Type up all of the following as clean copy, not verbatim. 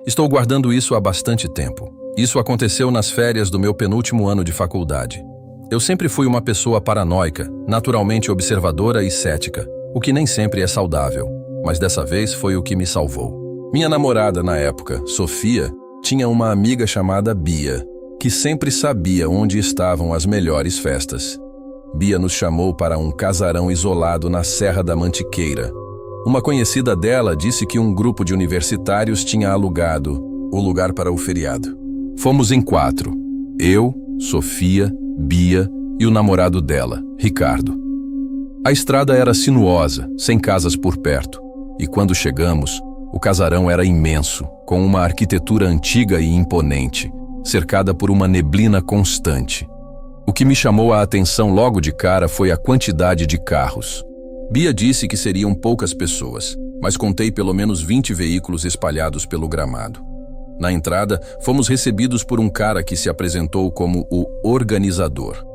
Estou guardando isso há bastante tempo. Isso aconteceu nas férias do meu penúltimo ano de faculdade. Eu sempre fui uma pessoa paranoica, naturalmente observadora e cética, o que nem sempre é saudável, mas dessa vez foi o que me salvou. Minha namorada na época, Sofia, tinha uma amiga chamada Bia, que sempre sabia onde estavam as melhores festas. Bia nos chamou para um casarão isolado na Serra da Mantiqueira. Uma conhecida dela disse que um grupo de universitários tinha alugado o lugar para o feriado. Fomos em 4, eu, Sofia, Bia e o namorado dela, Ricardo. A estrada era sinuosa, sem casas por perto, e quando chegamos, o casarão era imenso, com uma arquitetura antiga e imponente, cercada por uma neblina constante. O que me chamou a atenção logo de cara foi a quantidade de carros. Bia disse que seriam poucas pessoas, mas contei pelo menos 20 veículos espalhados pelo gramado. Na entrada, fomos recebidos por um cara que se apresentou como o organizador.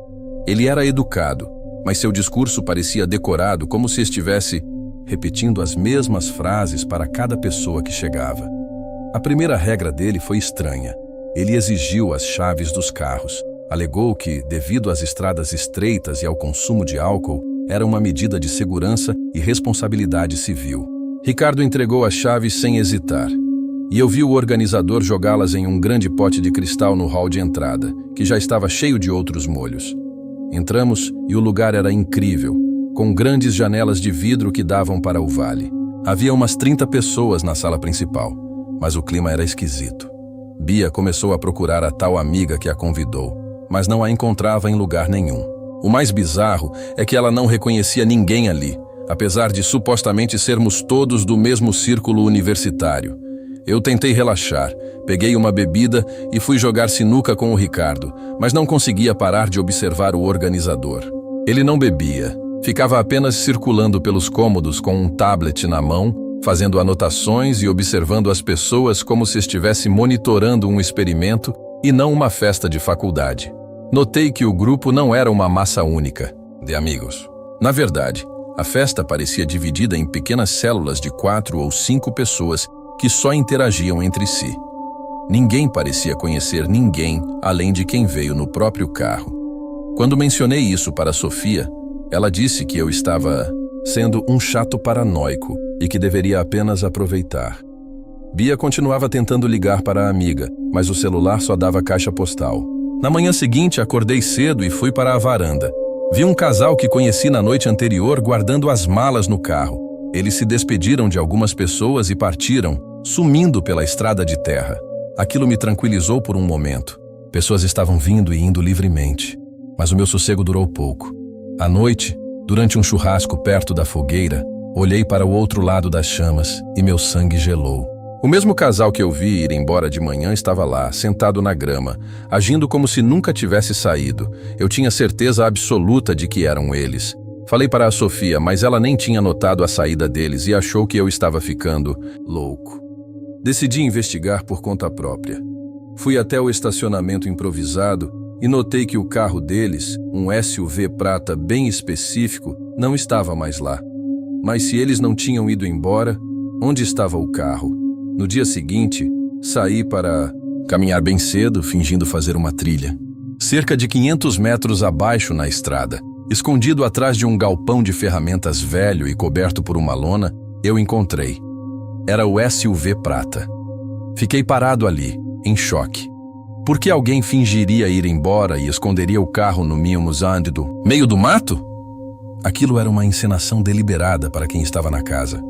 Ele era educado, mas seu discurso parecia decorado, como se estivesse repetindo as mesmas frases para cada pessoa que chegava. A primeira regra dele foi estranha. Ele exigiu as chaves dos carros. Alegou que, devido às estradas estreitas e ao consumo de álcool, era uma medida de segurança e responsabilidade civil. Ricardo entregou as chaves sem hesitar, e eu vi o organizador jogá-las em um grande pote de cristal no hall de entrada, que já estava cheio de outros molhos. Entramos e o lugar era incrível, com grandes janelas de vidro que davam para o vale. Havia umas 30 pessoas na sala principal, mas o clima era esquisito. Bia começou a procurar a tal amiga que a convidou, mas não a encontrava em lugar nenhum. O mais bizarro é que ela não reconhecia ninguém ali, apesar de supostamente sermos todos do mesmo círculo universitário. Eu tentei relaxar, peguei uma bebida e fui jogar sinuca com o Ricardo, mas não conseguia parar de observar o organizador. Ele não bebia, ficava apenas circulando pelos cômodos com um tablet na mão, fazendo anotações e observando as pessoas como se estivesse monitorando um experimento e não uma festa de faculdade. Notei que o grupo não era uma massa única de amigos. Na verdade, a festa parecia dividida em pequenas células de 4 ou 5 pessoas que só interagiam entre si. Ninguém parecia conhecer ninguém além de quem veio no próprio carro. Quando mencionei isso para Sofia, ela disse que eu estava sendo um chato paranoico e que deveria apenas aproveitar. Bia continuava tentando ligar para a amiga, mas o celular só dava caixa postal. Na manhã seguinte, acordei cedo e fui para a varanda. Vi um casal que conheci na noite anterior guardando as malas no carro. Eles se despediram de algumas pessoas e partiram, sumindo pela estrada de terra. Aquilo me tranquilizou por um momento. Pessoas estavam vindo e indo livremente, mas o meu sossego durou pouco. À noite, durante um churrasco perto da fogueira, olhei para o outro lado das chamas e meu sangue gelou. O mesmo casal que eu vi ir embora de manhã estava lá, sentado na grama, agindo como se nunca tivesse saído. Eu tinha certeza absoluta de que eram eles. Falei para a Sofia, mas ela nem tinha notado a saída deles e achou que eu estava ficando louco. Decidi investigar por conta própria. Fui até o estacionamento improvisado e notei que o carro deles, um SUV prata bem específico, não estava mais lá. Mas se eles não tinham ido embora, onde estava o carro? No dia seguinte, saí para caminhar bem cedo, fingindo fazer uma trilha. Cerca de 500 metros abaixo na estrada, escondido atrás de um galpão de ferramentas velho e coberto por uma lona, eu encontrei. Era o SUV prata. Fiquei parado ali, em choque. Por que alguém fingiria ir embora e esconderia o carro no Mimosand do meio do mato? Aquilo era uma encenação deliberada para quem estava na casa.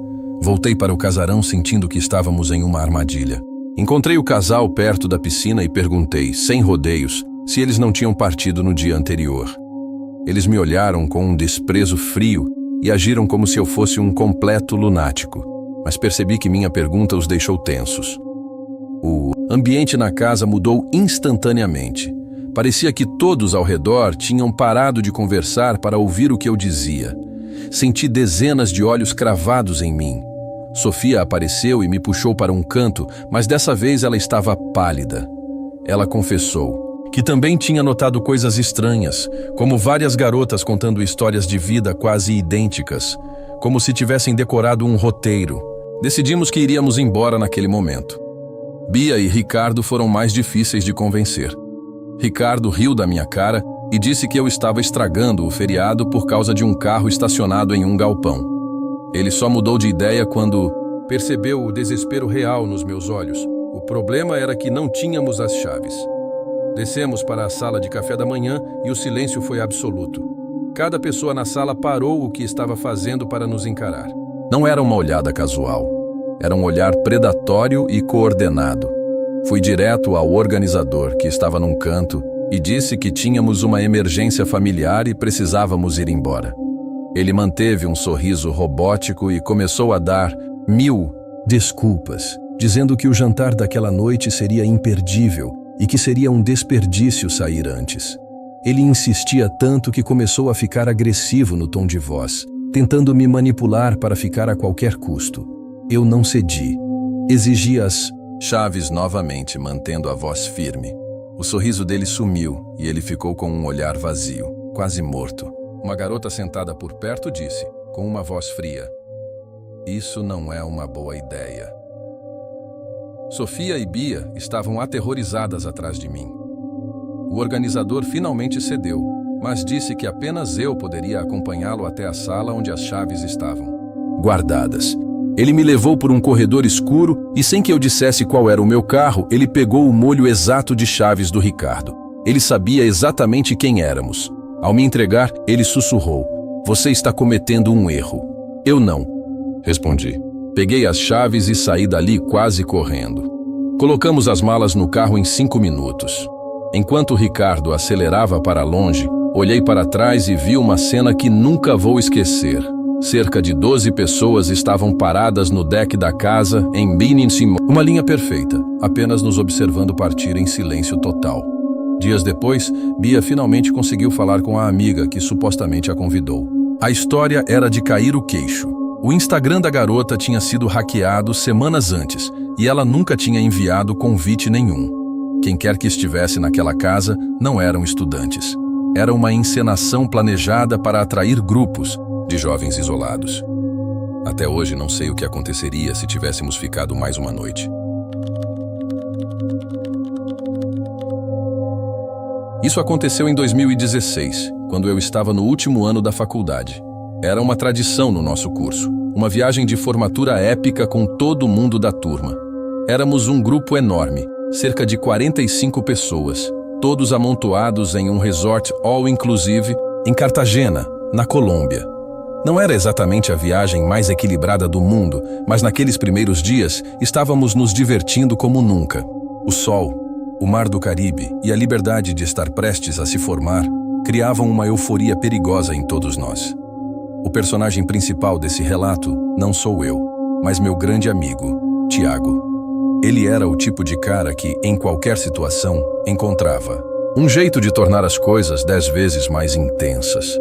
Voltei para o casarão sentindo que estávamos em uma armadilha. Encontrei o casal perto da piscina e perguntei, sem rodeios, se eles não tinham partido no dia anterior. Eles me olharam com um desprezo frio e agiram como se eu fosse um completo lunático, mas percebi que minha pergunta os deixou tensos. O ambiente na casa mudou instantaneamente. Parecia que todos ao redor tinham parado de conversar para ouvir o que eu dizia. Senti dezenas de olhos cravados em mim. Sofia apareceu e me puxou para um canto, mas dessa vez ela estava pálida. Ela confessou que também tinha notado coisas estranhas, como várias garotas contando histórias de vida quase idênticas, como se tivessem decorado um roteiro. Decidimos que iríamos embora naquele momento. Bia e Ricardo foram mais difíceis de convencer. Ricardo riu da minha cara e disse que eu estava estragando o feriado por causa de um carro estacionado em um galpão. Ele só mudou de ideia quando percebeu o desespero real nos meus olhos. O problema era que não tínhamos as chaves. Descemos para a sala de café da manhã e o silêncio foi absoluto. Cada pessoa na sala parou o que estava fazendo para nos encarar. Não era uma olhada casual. Era um olhar predatório e coordenado. Fui direto ao organizador, que estava num canto, e disse que tínhamos uma emergência familiar e precisávamos ir embora. Ele manteve um sorriso robótico e começou a dar 1000 desculpas, dizendo que o jantar daquela noite seria imperdível e que seria um desperdício sair antes. Ele insistia tanto que começou a ficar agressivo no tom de voz, tentando me manipular para ficar a qualquer custo. Eu não cedi. Exigi as chaves novamente, mantendo a voz firme. O sorriso dele sumiu e ele ficou com um olhar vazio, quase morto. Uma garota sentada por perto disse, com uma voz fria: "Isso não é uma boa ideia." Sofia e Bia estavam aterrorizadas atrás de mim. O organizador finalmente cedeu, mas disse que apenas eu poderia acompanhá-lo até a sala onde as chaves estavam guardadas. Ele me levou por um corredor escuro e, sem que eu dissesse qual era o meu carro, ele pegou o molho exato de chaves do Ricardo. Ele sabia exatamente quem éramos. Ao me entregar, ele sussurrou: "Você está cometendo um erro." "Eu não", respondi. Peguei as chaves e saí dali quase correndo. Colocamos as malas no carro em 5 minutos. Enquanto o Ricardo acelerava para longe, olhei para trás e vi uma cena que nunca vou esquecer. Cerca de 12 pessoas estavam paradas no deck da casa em Bininsim, uma linha perfeita, apenas nos observando partir em silêncio total. Dias depois, Bia finalmente conseguiu falar com a amiga que supostamente a convidou. A história era de cair o queixo. O Instagram da garota tinha sido hackeado semanas antes e ela nunca tinha enviado convite nenhum. Quem quer que estivesse naquela casa não eram estudantes. Era uma encenação planejada para atrair grupos de jovens isolados. Até hoje não sei o que aconteceria se tivéssemos ficado mais uma noite. Isso aconteceu em 2016, quando eu estava no último ano da faculdade. Era uma tradição no nosso curso, uma viagem de formatura épica com todo mundo da turma. Éramos um grupo enorme, cerca de 45 pessoas, todos amontoados em um resort all-inclusive em Cartagena, na Colômbia. Não era exatamente a viagem mais equilibrada do mundo, mas naqueles primeiros dias estávamos nos divertindo como nunca. O sol, o mar do Caribe e a liberdade de estar prestes a se formar criavam uma euforia perigosa em todos nós. O personagem principal desse relato não sou eu, mas meu grande amigo, Tiago. Ele era o tipo de cara que, em qualquer situação, encontrava um jeito de tornar as coisas 10 vezes mais intensas.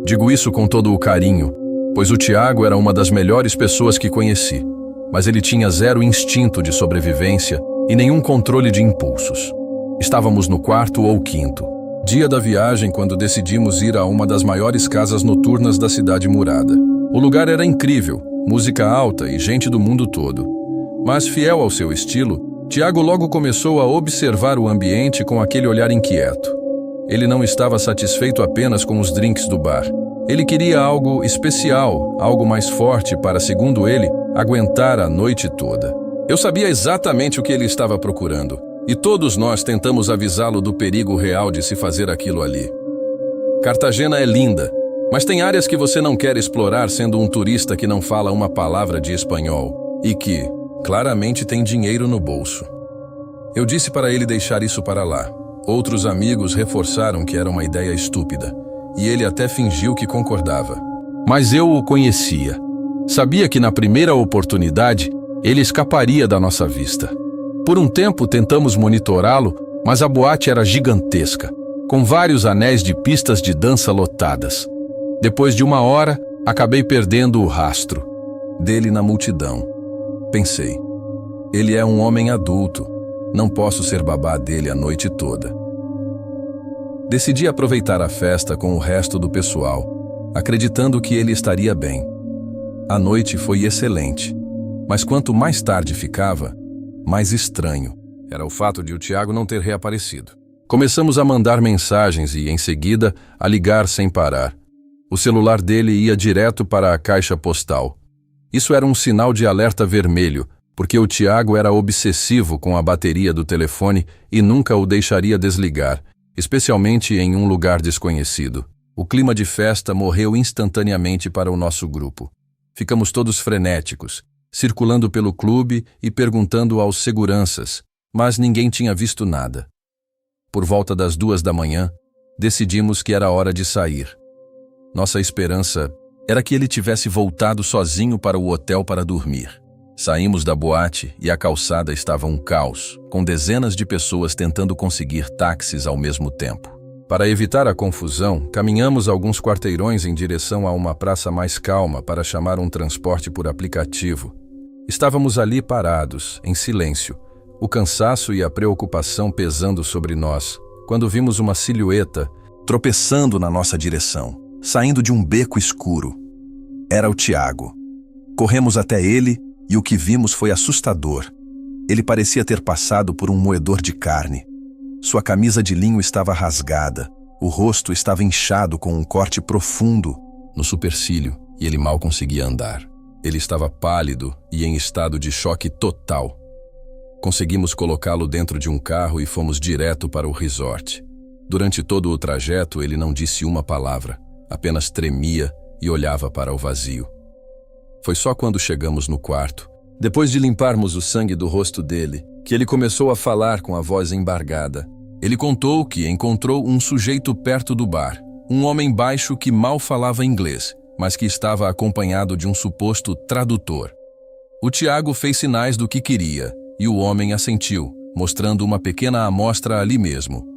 Digo isso com todo o carinho, pois o Tiago era uma das melhores pessoas que conheci, mas ele tinha zero instinto de sobrevivência e nenhum controle de impulsos. Estávamos no 4º ou 5º dia da viagem quando decidimos ir a uma das maiores casas noturnas da cidade murada. O lugar era incrível, música alta e gente do mundo todo. Mas, fiel ao seu estilo, Tiago logo começou a observar o ambiente com aquele olhar inquieto. Ele não estava satisfeito apenas com os drinks do bar. Ele queria algo especial, algo mais forte para, segundo ele, aguentar a noite toda. Eu sabia exatamente o que ele estava procurando, e todos nós tentamos avisá-lo do perigo real de se fazer aquilo ali. Cartagena é linda, mas tem áreas que você não quer explorar sendo um turista que não fala uma palavra de espanhol e que, claramente, tem dinheiro no bolso. Eu disse para ele deixar isso para lá. Outros amigos reforçaram que era uma ideia estúpida, e ele até fingiu que concordava. Mas eu o conhecia. Sabia que na primeira oportunidade, ele escaparia da nossa vista. Por um tempo tentamos monitorá-lo, mas a boate era gigantesca, com vários anéis de pistas de dança lotadas. Depois de 1 hora, acabei perdendo o rastro dele na multidão. Pensei, ele é um homem adulto, não posso ser babá dele a noite toda. Decidi aproveitar a festa com o resto do pessoal, acreditando que ele estaria bem. A noite foi excelente, mas quanto mais tarde ficava, mais estranho era o fato de o Tiago não ter reaparecido. Começamos a mandar mensagens e, em seguida, a ligar sem parar. O celular dele ia direto para a caixa postal. Isso era um sinal de alerta vermelho, porque o Tiago era obsessivo com a bateria do telefone e nunca o deixaria desligar, especialmente em um lugar desconhecido. O clima de festa morreu instantaneamente para o nosso grupo. Ficamos todos frenéticos, circulando pelo clube e perguntando aos seguranças, mas ninguém tinha visto nada. Por volta das 2 da manhã, decidimos que era hora de sair. Nossa esperança era que ele tivesse voltado sozinho para o hotel para dormir. Saímos da boate e a calçada estava um caos, com dezenas de pessoas tentando conseguir táxis ao mesmo tempo. Para evitar a confusão, caminhamos alguns quarteirões em direção a uma praça mais calma para chamar um transporte por aplicativo. Estávamos ali parados, em silêncio, o cansaço e a preocupação pesando sobre nós, quando vimos uma silhueta tropeçando na nossa direção, saindo de um beco escuro. Era o Tiago. Corremos até ele e o que vimos foi assustador. Ele parecia ter passado por um moedor de carne. Sua camisa de linho estava rasgada, o rosto estava inchado com um corte profundo no supercílio e ele mal conseguia andar. Ele estava pálido e em estado de choque total. Conseguimos colocá-lo dentro de um carro e fomos direto para o resort. Durante todo o trajeto, ele não disse uma palavra, apenas tremia e olhava para o vazio. Foi só quando chegamos no quarto, depois de limparmos o sangue do rosto dele, que ele começou a falar com a voz embargada. Ele contou que encontrou um sujeito perto do bar, um homem baixo que mal falava inglês, mas que estava acompanhado de um suposto tradutor. O Tiago fez sinais do que queria, e o homem assentiu, mostrando uma pequena amostra ali mesmo.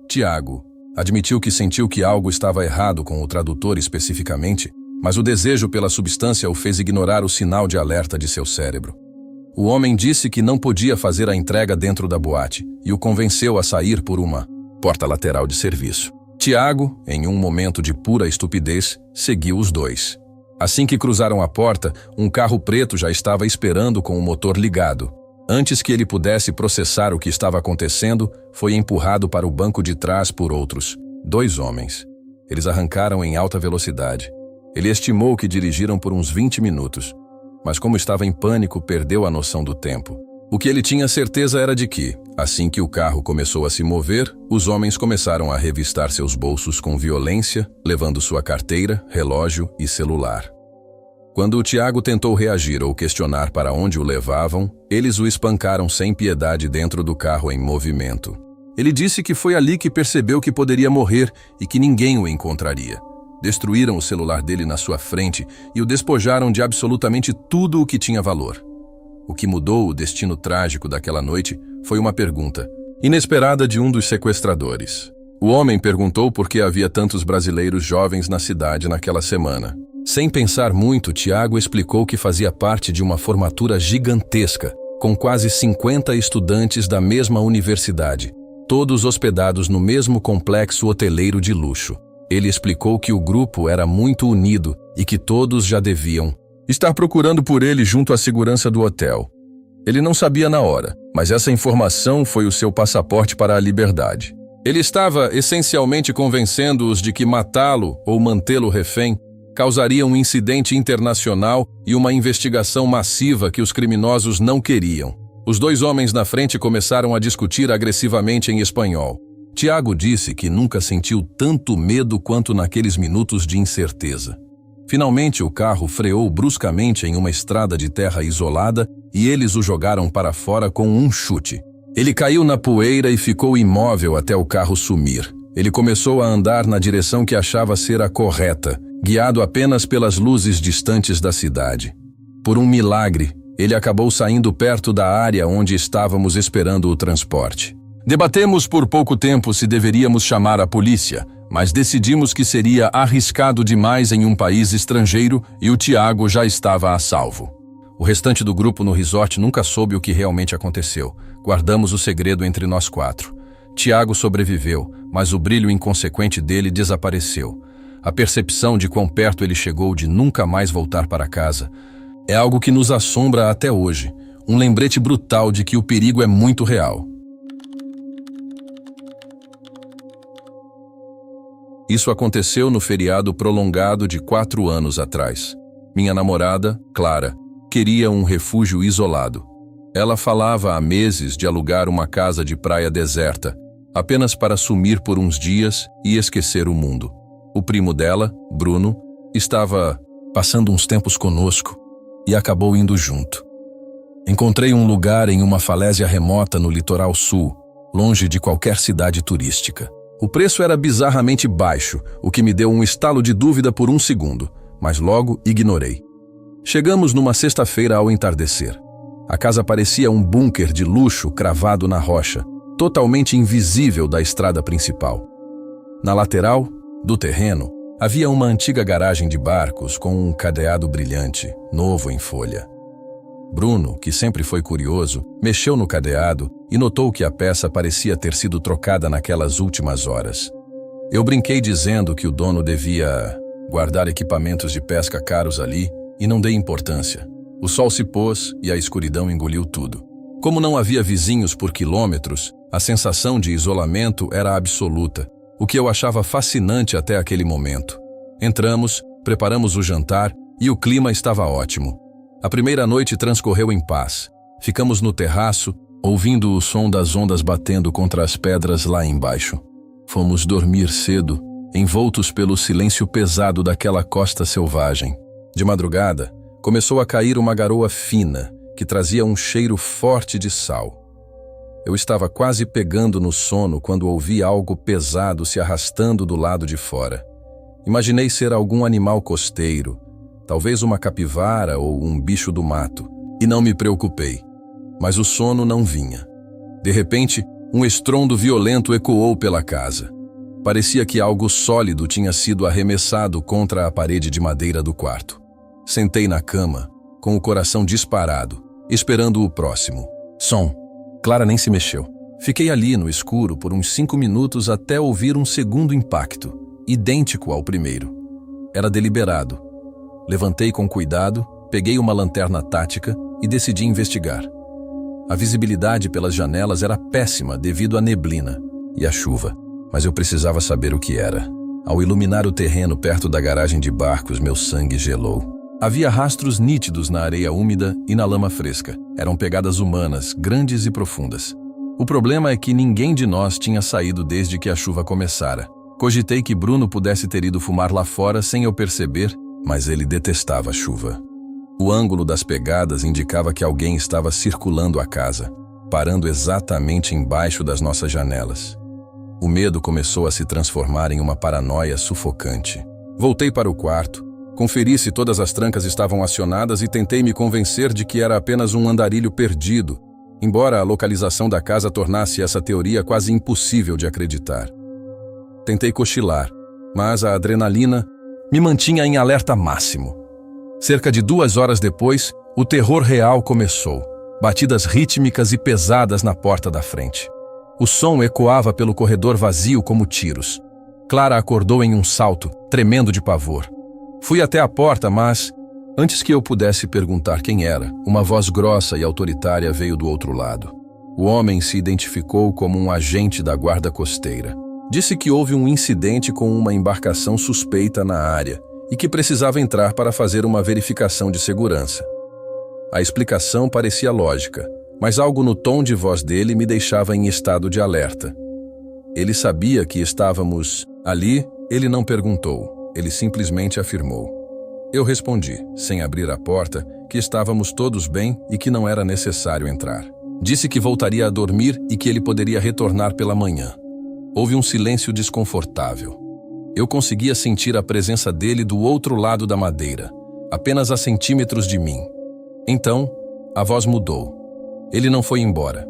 Tiago admitiu que sentiu que algo estava errado com o tradutor especificamente, mas o desejo pela substância o fez ignorar o sinal de alerta de seu cérebro. O homem disse que não podia fazer a entrega dentro da boate e o convenceu a sair por uma porta lateral de serviço. Tiago, em um momento de pura estupidez, seguiu os dois. Assim que cruzaram a porta, um carro preto já estava esperando com o motor ligado. Antes que ele pudesse processar o que estava acontecendo, foi empurrado para o banco de trás por outros, 2 homens. Eles arrancaram em alta velocidade. Ele estimou que dirigiram por uns 20 minutos, mas como estava em pânico, perdeu a noção do tempo. O que ele tinha certeza era de que, assim que o carro começou a se mover, os homens começaram a revistar seus bolsos com violência, levando sua carteira, relógio e celular. Quando o Tiago tentou reagir ou questionar para onde o levavam, eles o espancaram sem piedade dentro do carro em movimento. Ele disse que foi ali que percebeu que poderia morrer e que ninguém o encontraria. Destruíram o celular dele na sua frente e o despojaram de absolutamente tudo o que tinha valor. O que mudou o destino trágico daquela noite foi uma pergunta inesperada de um dos sequestradores. O homem perguntou por que havia tantos brasileiros jovens na cidade naquela semana. Sem pensar muito, Tiago explicou que fazia parte de uma formatura gigantesca, com quase 50 estudantes da mesma universidade, todos hospedados no mesmo complexo hoteleiro de luxo. Ele explicou que o grupo era muito unido e que todos já deviam estar procurando por ele junto à segurança do hotel. Ele não sabia na hora, mas essa informação foi o seu passaporte para a liberdade. Ele estava essencialmente convencendo-os de que matá-lo ou mantê-lo refém causaria um incidente internacional e uma investigação massiva que os criminosos não queriam. Os 2 homens na frente começaram a discutir agressivamente em espanhol. Tiago disse que nunca sentiu tanto medo quanto naqueles minutos de incerteza. Finalmente, o carro freou bruscamente em uma estrada de terra isolada e eles o jogaram para fora com um chute. Ele caiu na poeira e ficou imóvel até o carro sumir. Ele começou a andar na direção que achava ser a correta, guiado apenas pelas luzes distantes da cidade. Por um milagre, ele acabou saindo perto da área onde estávamos esperando o transporte. Debatemos por pouco tempo se deveríamos chamar a polícia, mas decidimos que seria arriscado demais em um país estrangeiro e o Tiago já estava a salvo. O restante do grupo no resort nunca soube o que realmente aconteceu. Guardamos o segredo entre nós 4. Tiago sobreviveu, mas o brilho inconsequente dele desapareceu. A percepção de quão perto ele chegou de nunca mais voltar para casa é algo que nos assombra até hoje. um lembrete brutal de que o perigo é muito real. Isso aconteceu no feriado prolongado de 4 anos atrás. Minha namorada, Clara, queria um refúgio isolado. Ela falava há meses de alugar uma casa de praia deserta, apenas para sumir por uns dias e esquecer o mundo. O primo dela, Bruno, estava passando uns tempos conosco e acabou indo junto. Encontrei um lugar em uma falésia remota no litoral sul, longe de qualquer cidade turística. O preço era bizarramente baixo, o que me deu um estalo de dúvida por um segundo, mas logo ignorei. Chegamos numa sexta-feira ao entardecer. A casa parecia um bunker de luxo cravado na rocha, totalmente invisível da estrada principal. Na lateral do terreno, havia uma antiga garagem de barcos com um cadeado brilhante, novo em folha. Bruno, que sempre foi curioso, mexeu no cadeado e notou que a peça parecia ter sido trocada naquelas últimas horas. Eu brinquei dizendo que o dono devia guardar equipamentos de pesca caros ali e não dei importância. O sol se pôs e a escuridão engoliu tudo. Como não havia vizinhos por quilômetros, a sensação de isolamento era absoluta, o que eu achava fascinante até aquele momento. Entramos, preparamos o jantar e o clima estava ótimo. A primeira noite transcorreu em paz. Ficamos no terraço, ouvindo o som das ondas batendo contra as pedras lá embaixo. Fomos dormir cedo, envoltos pelo silêncio pesado daquela costa selvagem. De madrugada, começou a cair uma garoa fina, que trazia um cheiro forte de sal. Eu estava quase pegando no sono quando ouvi algo pesado se arrastando do lado de fora. Imaginei ser algum animal costeiro, talvez uma capivara ou um bicho do mato, e não me preocupei. Mas o sono não vinha. De repente, um estrondo violento ecoou pela casa. Parecia que algo sólido tinha sido arremessado contra a parede de madeira do quarto. Sentei na cama, com o coração disparado, esperando o próximo som. Clara nem se mexeu. Fiquei ali no escuro por uns 5 minutos até ouvir um segundo impacto, idêntico ao primeiro. Era deliberado. Levantei com cuidado, peguei uma lanterna tática e decidi investigar. A visibilidade pelas janelas era péssima devido à neblina e à chuva, mas eu precisava saber o que era. Ao iluminar o terreno perto da garagem de barcos, meu sangue gelou. Havia rastros nítidos na areia úmida e na lama fresca. Eram pegadas humanas, grandes e profundas. O problema é que ninguém de nós tinha saído desde que a chuva começara. Cogitei que Bruno pudesse ter ido fumar lá fora sem eu perceber, mas ele detestava a chuva. O ângulo das pegadas indicava que alguém estava circulando a casa, parando exatamente embaixo das nossas janelas. O medo começou a se transformar em uma paranoia sufocante. Voltei para o quarto, conferi se todas as trancas estavam acionadas e tentei me convencer de que era apenas um andarilho perdido, embora a localização da casa tornasse essa teoria quase impossível de acreditar. Tentei cochilar, mas a adrenalina me mantinha em alerta máximo. Cerca de 2 horas depois, o terror real começou. Batidas rítmicas e pesadas na porta da frente. O som ecoava pelo corredor vazio como tiros. Clara acordou em um salto, tremendo de pavor. Fui até a porta, mas, antes que eu pudesse perguntar quem era, uma voz grossa e autoritária veio do outro lado. O homem se identificou como um agente da guarda costeira. Disse que houve um incidente com uma embarcação suspeita na área e que precisava entrar para fazer uma verificação de segurança. A explicação parecia lógica, mas algo no tom de voz dele me deixava em estado de alerta. Ele sabia que estávamos ali, ele não perguntou, ele simplesmente afirmou. Eu respondi, sem abrir a porta, que estávamos todos bem e que não era necessário entrar. Disse que voltaria a dormir e que ele poderia retornar pela manhã. Houve um silêncio desconfortável. Eu conseguia sentir a presença dele do outro lado da madeira, apenas a centímetros de mim. Então, a voz mudou. Ele não foi embora.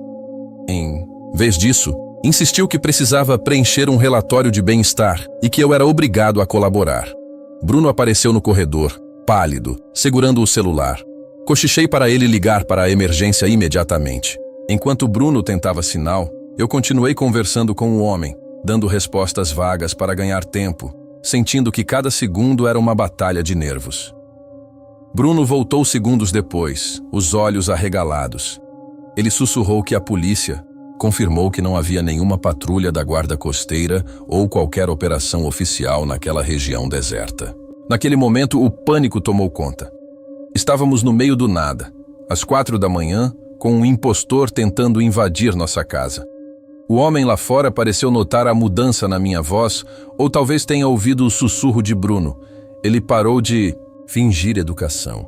Em vez disso, insistiu que precisava preencher um relatório de bem-estar e que eu era obrigado a colaborar. Bruno apareceu no corredor, pálido, segurando o celular. Cochichei para ele ligar para a emergência imediatamente. Enquanto Bruno tentava sinal, eu continuei conversando com o homem, dando respostas vagas para ganhar tempo, sentindo que cada segundo era uma batalha de nervos. Bruno voltou segundos depois, os olhos arregalados. Ele sussurrou que a polícia confirmou que não havia nenhuma patrulha da guarda costeira ou qualquer operação oficial naquela região deserta. Naquele momento, o pânico tomou conta. Estávamos no meio do nada, às 4 da manhã, com um impostor tentando invadir nossa casa. O homem lá fora pareceu notar a mudança na minha voz, ou talvez tenha ouvido o sussurro de Bruno. Ele parou de fingir educação.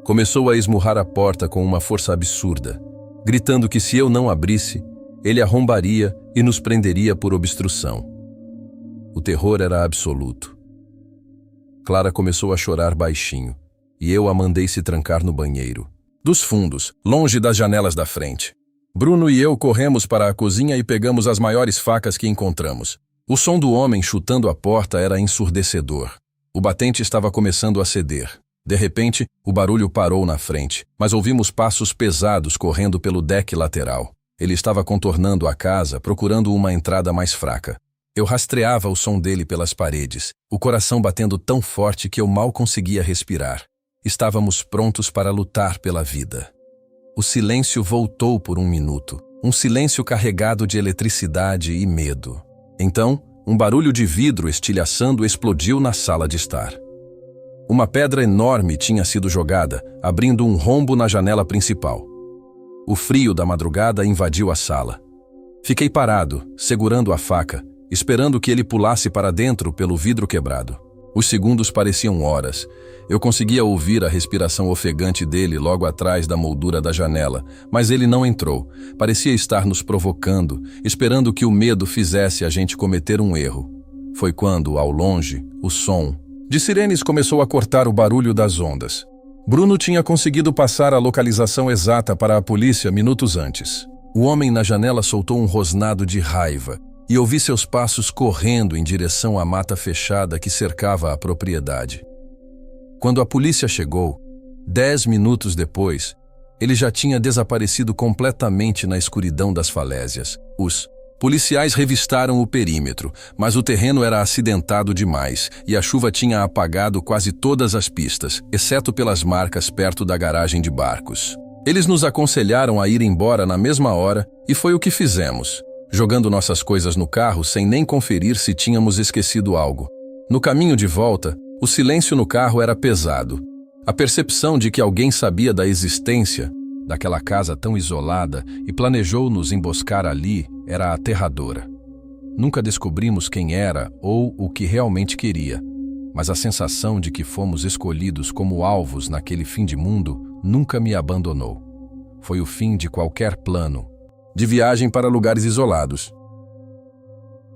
Começou a esmurrar a porta com uma força absurda, gritando que se eu não abrisse, ele arrombaria e nos prenderia por obstrução. O terror era absoluto. Clara começou a chorar baixinho, e eu a mandei se trancar no banheiro, dos fundos, longe das janelas da frente. Bruno e eu corremos para a cozinha e pegamos as maiores facas que encontramos. O som do homem chutando a porta era ensurdecedor. O batente estava começando a ceder. De repente, o barulho parou na frente, mas ouvimos passos pesados correndo pelo deck lateral. Ele estava contornando a casa, procurando uma entrada mais fraca. Eu rastreava o som dele pelas paredes, o coração batendo tão forte que eu mal conseguia respirar. Estávamos prontos para lutar pela vida. O silêncio voltou por um minuto, um silêncio carregado de eletricidade e medo. Então, um barulho de vidro estilhaçando explodiu na sala de estar. Uma pedra enorme tinha sido jogada, abrindo um rombo na janela principal. O frio da madrugada invadiu a sala. Fiquei parado, segurando a faca, esperando que ele pulasse para dentro pelo vidro quebrado. Os segundos pareciam horas. Eu conseguia ouvir a respiração ofegante dele logo atrás da moldura da janela, mas ele não entrou. Parecia estar nos provocando, esperando que o medo fizesse a gente cometer um erro. Foi quando, ao longe, o som de sirenes começou a cortar o barulho das ondas. Bruno tinha conseguido passar a localização exata para a polícia minutos antes. O homem na janela soltou um rosnado de raiva e ouvi seus passos correndo em direção à mata fechada que cercava a propriedade. Quando a polícia chegou, 10 minutos depois, ele já tinha desaparecido completamente na escuridão das falésias. Os policiais revistaram o perímetro, mas o terreno era acidentado demais e a chuva tinha apagado quase todas as pistas, exceto pelas marcas perto da garagem de barcos. Eles nos aconselharam a ir embora na mesma hora e foi o que fizemos, jogando nossas coisas no carro sem nem conferir se tínhamos esquecido algo. No caminho de volta, o silêncio no carro era pesado. A percepção de que alguém sabia da existência daquela casa tão isolada e planejou nos emboscar ali era aterradora. Nunca descobrimos quem era ou o que realmente queria, mas a sensação de que fomos escolhidos como alvos naquele fim de mundo nunca me abandonou. Foi o fim de qualquer plano de viagem para lugares isolados.